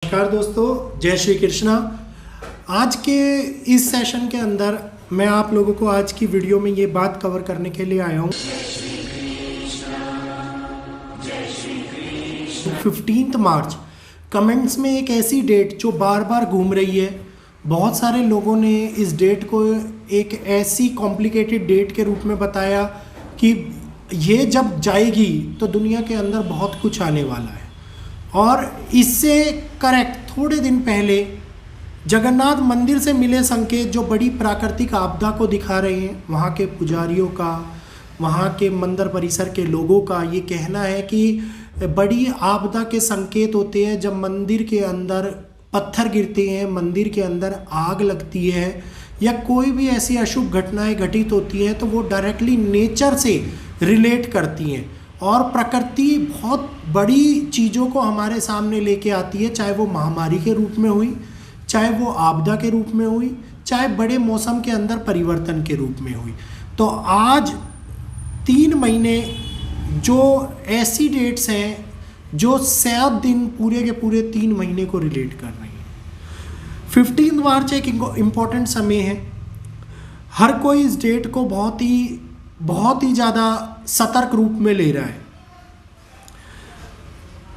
नमस्कार दोस्तों, जय श्री कृष्णा। आज के इस सेशन के अंदर मैं आप लोगों को आज की वीडियो में ये बात कवर करने के लिए आया हूँ 15 मार्च। कमेंट्स में एक ऐसी डेट जो बार बार घूम रही है, बहुत सारे लोगों ने इस डेट को एक ऐसी कॉम्प्लिकेटेड डेट के रूप में बताया कि ये जब जाएगी तो दुनिया के अंदर बहुत कुछ आने वाला है। और इससे करेक्ट थोड़े दिन पहले जगन्नाथ मंदिर से मिले संकेत जो बड़ी प्राकृतिक आपदा को दिखा रहे हैं, वहाँ के पुजारियों का, वहाँ के मंदिर परिसर के लोगों का ये कहना है कि बड़ी आपदा के संकेत होते हैं जब मंदिर के अंदर पत्थर गिरते हैं, मंदिर के अंदर आग लगती है या कोई भी ऐसी अशुभ घटनाएं घटित होती हैं तो वो डायरेक्टली नेचर से रिलेट करती हैं और प्रकृति बहुत बड़ी चीज़ों को हमारे सामने लेके आती है, चाहे वो महामारी के रूप में हुई, चाहे वो आपदा के रूप में हुई, चाहे बड़े मौसम के अंदर परिवर्तन के रूप में हुई। तो आज 3 महीने जो ऐसी डेट्स हैं जो 7 दिन पूरे के पूरे 3 महीने को रिलेट कर रही हैं। 15 मार्च एक इम्पॉर्टेंट समय है। हर कोई इस डेट को बहुत ही ज़्यादा सतर्क रूप में ले रहा है।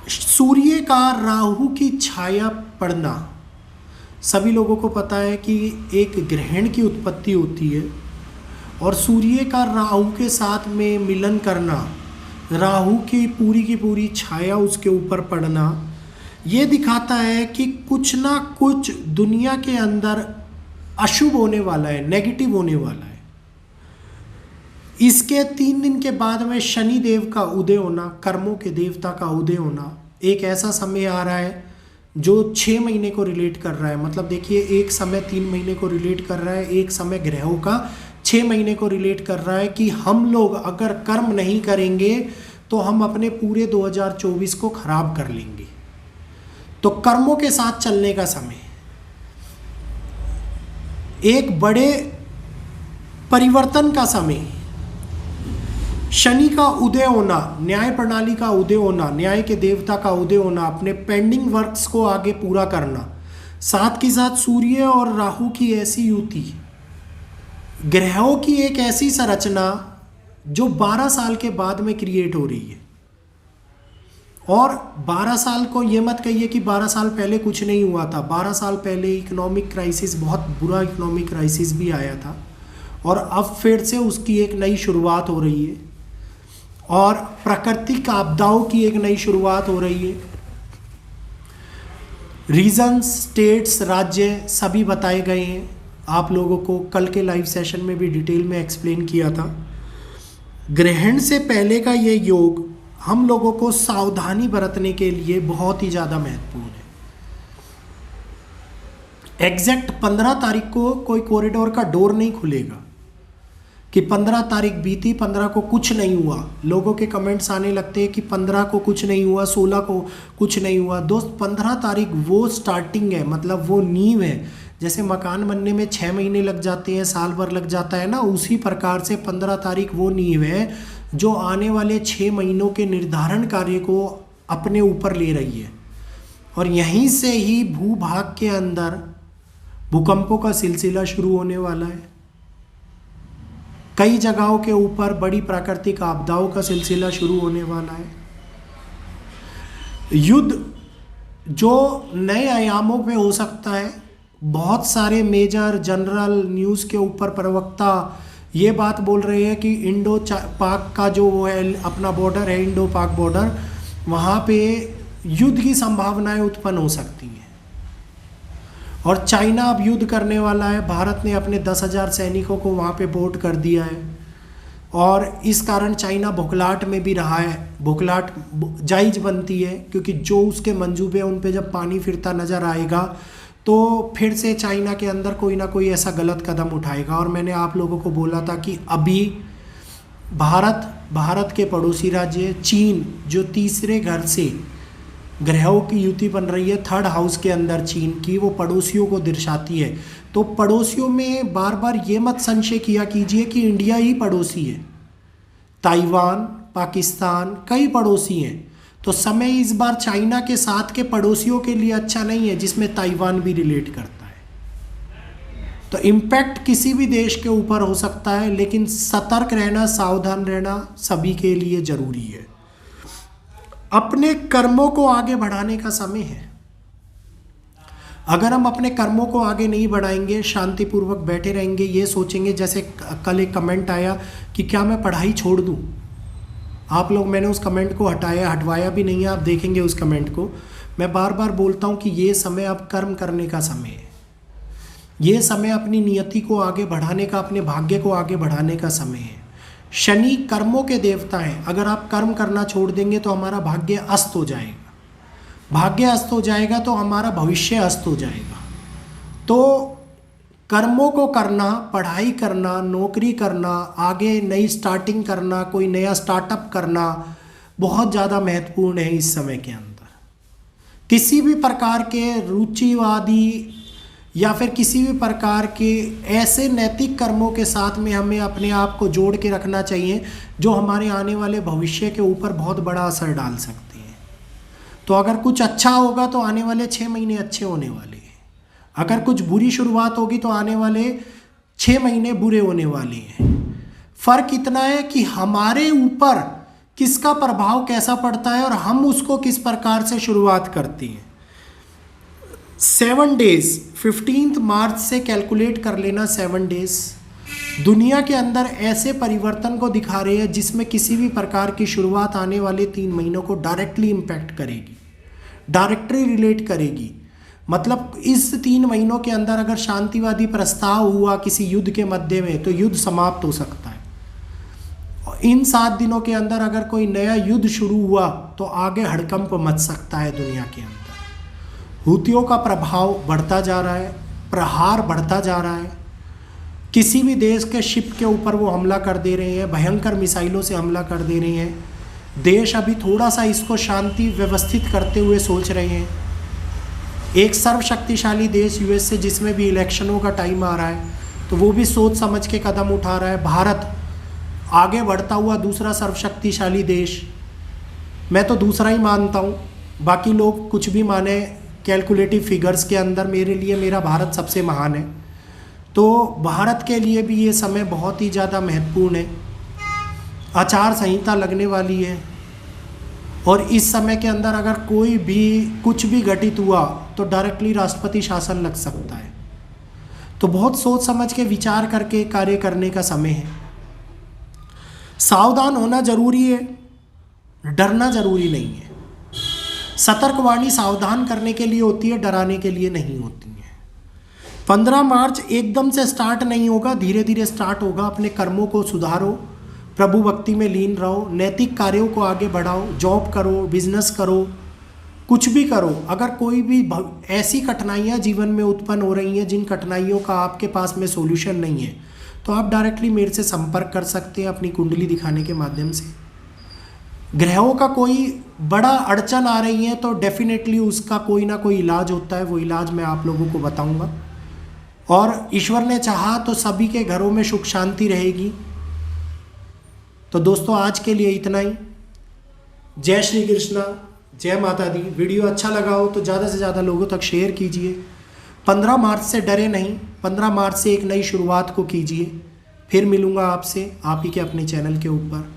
सूर्य का राहु की छाया पड़ना, सभी लोगों को पता है कि एक ग्रहण की उत्पत्ति होती है और सूर्य का राहु के साथ में मिलन करना, राहु की पूरी छाया उसके ऊपर पड़ना, ये दिखाता है कि कुछ ना कुछ दुनिया के अंदर अशुभ होने वाला है, नेगेटिव होने वाला है। इसके 3 दिन के बाद में शनि देव का उदय होना, कर्मों के देवता का उदय होना, एक ऐसा समय आ रहा है जो 6 महीने को रिलेट कर रहा है। मतलब देखिए, एक समय 3 महीने को रिलेट कर रहा है, एक समय ग्रहों का 6 महीने को रिलेट कर रहा है कि हम लोग अगर कर्म नहीं करेंगे तो हम अपने पूरे 2024 को खराब कर लेंगे। तो कर्मों के साथ चलने का समय, एक बड़े परिवर्तन का समय, शनि का उदय होना, न्याय प्रणाली का उदय होना, न्याय के देवता का उदय होना, अपने पेंडिंग वर्क्स को आगे पूरा करना, साथ के साथ सूर्य और राहु की ऐसी युति, ग्रहों की एक ऐसी संरचना जो 12 साल के बाद में क्रिएट हो रही है। और 12 साल को ये मत कहिए कि 12 साल पहले कुछ नहीं हुआ था। 12 साल पहले इकोनॉमिक क्राइसिस, बहुत बुरा इकोनॉमिक क्राइसिस भी आया था और अब फिर से उसकी एक नई शुरुआत हो रही है और प्राकृतिक आपदाओं की एक नई शुरुआत हो रही है। रीजन्स, स्टेट्स, राज्य सभी बताए गए हैं। आप लोगों को कल के लाइव सेशन में भी डिटेल में एक्सप्लेन किया था। ग्रहण से पहले का ये योग हम लोगों को सावधानी बरतने के लिए बहुत ही ज़्यादा महत्वपूर्ण है। एग्जैक्ट 15 तारीख को कोई कॉरिडोर का डोर नहीं खुलेगा कि 15 तारीख बीती, 15 को कुछ नहीं हुआ। लोगों के कमेंट्स आने लगते हैं कि 15 को कुछ नहीं हुआ, 16 को कुछ नहीं हुआ। दोस्त, 15 तारीख वो स्टार्टिंग है, मतलब वो नींव है। जैसे मकान बनने में 6 महीने लग जाते हैं, साल भर लग जाता है ना, उसी प्रकार से 15 तारीख वो नींव है जो आने वाले 6 महीनों के निर्धारण कार्य को अपने ऊपर ले रही है। और यहीं से ही भूभाग के अंदर भूकंपों का सिलसिला शुरू होने वाला है। कई जगहों के ऊपर बड़ी प्राकृतिक आपदाओं का सिलसिला शुरू होने वाला है। युद्ध जो नए आयामों पे हो सकता है। बहुत सारे मेजर जनरल न्यूज़ के ऊपर प्रवक्ता ये बात बोल रहे हैं कि इंडो पाक का जो वो है अपना बॉर्डर है, इंडो पाक बॉर्डर, वहाँ पे युद्ध की संभावनाएं उत्पन्न हो सकती हैं। और चाइना अब युद्ध करने वाला है। भारत ने अपने 10,000 सैनिकों को वहाँ पे पोर्ट कर दिया है और इस कारण चाइना भुखलाहट में भी रहा है। भुखलाहट जायज़ बनती है क्योंकि जो उसके मंसूबे उन पे जब पानी फिरता नज़र आएगा तो फिर से चाइना के अंदर कोई ना कोई ऐसा गलत कदम उठाएगा। और मैंने आप लोगों को बोला था कि अभी भारत के पड़ोसी राज्य चीन, जो तीसरे घर से ग्रहों की युति बन रही है, 3rd हाउस के अंदर चीन की, वो पड़ोसियों को दर्शाती है। तो पड़ोसियों में बार बार ये मत संशय किया कीजिए कि इंडिया ही पड़ोसी है। ताइवान, पाकिस्तान, कई पड़ोसी हैं। तो समय इस बार चाइना के साथ के पड़ोसियों के लिए अच्छा नहीं है, जिसमें ताइवान भी रिलेट करता है। तो इम्पैक्ट किसी भी देश के ऊपर हो सकता है, लेकिन सतर्क रहना, सावधान रहना सभी के लिए जरूरी है। अपने कर्मों को आगे बढ़ाने का समय है। अगर हम अपने कर्मों को आगे नहीं बढ़ाएंगे, शांतिपूर्वक बैठे रहेंगे, ये सोचेंगे, जैसे कल एक कमेंट आया कि क्या मैं पढ़ाई छोड़ दूं। आप लोग, मैंने उस कमेंट को हटवाया भी नहीं है, आप देखेंगे उस कमेंट को। मैं बार बार बोलता हूं कि ये समय अब कर्म करने का समय है। ये समय अपनी नियति को आगे बढ़ाने का, अपने भाग्य को आगे बढ़ाने का समय है। शनि कर्मों के देवता हैं। अगर आप कर्म करना छोड़ देंगे तो हमारा भाग्य अस्त हो जाएगा। भाग्य अस्त हो जाएगा तो हमारा भविष्य अस्त हो जाएगा। तो कर्मों को करना, पढ़ाई करना, नौकरी करना, आगे नई स्टार्टिंग करना, कोई नया स्टार्टअप करना बहुत ज़्यादा महत्वपूर्ण है इस समय के अंदर। किसी भी प्रकार के रुचिवादी या फिर किसी भी प्रकार के ऐसे नैतिक कर्मों के साथ में हमें अपने आप को जोड़ के रखना चाहिए जो हमारे आने वाले भविष्य के ऊपर बहुत बड़ा असर डाल सकते हैं। तो अगर कुछ अच्छा होगा तो आने वाले 6 महीने अच्छे होने वाले हैं। अगर कुछ बुरी शुरुआत होगी तो आने वाले 6 महीने बुरे होने वाले हैं। फर्क इतना है कि हमारे ऊपर किसका प्रभाव कैसा पड़ता है और हम उसको किस प्रकार से शुरुआत करते हैं। 7 डेज 15 मार्च से कैलकुलेट कर लेना। 7 डेज दुनिया के अंदर ऐसे परिवर्तन को दिखा रहे हैं जिसमें किसी भी प्रकार की शुरुआत आने वाले 3 महीनों को डायरेक्टली इम्पैक्ट करेगी, डायरेक्टली रिलेट करेगी। मतलब इस 3 महीनों के अंदर अगर शांतिवादी प्रस्ताव हुआ किसी युद्ध के मध्य में तो युद्ध समाप्त हो सकता है। इन 7 दिनों के अंदर अगर कोई नया युद्ध शुरू हुआ तो आगे हड़कंप मच सकता है दुनिया के अंदर। हूतियों का प्रभाव बढ़ता जा रहा है, प्रहार बढ़ता जा रहा है। किसी भी देश के शिप के ऊपर वो हमला कर दे रहे हैं, भयंकर मिसाइलों से हमला कर दे रहे हैं। देश अभी थोड़ा सा इसको शांति व्यवस्थित करते हुए सोच रहे हैं। एक सर्वशक्तिशाली देश यूएसए, जिसमें भी इलेक्शनों का टाइम आ रहा है, तो वो भी सोच समझ के कदम उठा रहा है। भारत आगे बढ़ता हुआ दूसरा सर्वशक्तिशाली देश, मैं तो दूसरा ही मानता हूँ, बाकी लोग कुछ भी माने कैलकुलेटिव फिगर्स के अंदर, मेरे लिए मेरा भारत सबसे महान है। तो भारत के लिए भी ये समय बहुत ही ज़्यादा महत्वपूर्ण है। आचार संहिता लगने वाली है और इस समय के अंदर अगर कोई भी कुछ भी घटित हुआ तो डायरेक्टली राष्ट्रपति शासन लग सकता है। तो बहुत सोच समझ के विचार करके कार्य करने का समय है। सावधान होना जरूरी है, डरना जरूरी नहीं है। सतर्कवाणी सावधान करने के लिए होती है, डराने के लिए नहीं होती है। 15 मार्च एकदम से स्टार्ट नहीं होगा, धीरे धीरे स्टार्ट होगा। अपने कर्मों को सुधारो, प्रभु भक्ति में लीन रहो, नैतिक कार्यों को आगे बढ़ाओ, जॉब करो, बिजनेस करो, कुछ भी करो। अगर कोई भी ऐसी कठिनाइयाँ जीवन में उत्पन्न हो रही हैं जिन कठिनाइयों का आपके पास में सॉल्यूशन नहीं है, तो आप डायरेक्टली मेरे से संपर्क कर सकते हैं अपनी कुंडली दिखाने के माध्यम से। ग्रहों का कोई बड़ा अड़चन आ रही है तो डेफिनेटली उसका कोई ना कोई इलाज होता है, वो इलाज मैं आप लोगों को बताऊंगा। और ईश्वर ने चाहा तो सभी के घरों में सुख शांति रहेगी। तो दोस्तों आज के लिए इतना ही। जय श्री कृष्णा, जय माता दी। वीडियो अच्छा लगा हो तो ज़्यादा से ज़्यादा लोगों तक शेयर कीजिए। 15 मार्च से डरे नहीं, 15 मार्च से एक नई शुरुआत को कीजिए। फिर मिलूँगा आपसे आप ही के अपने चैनल के ऊपर।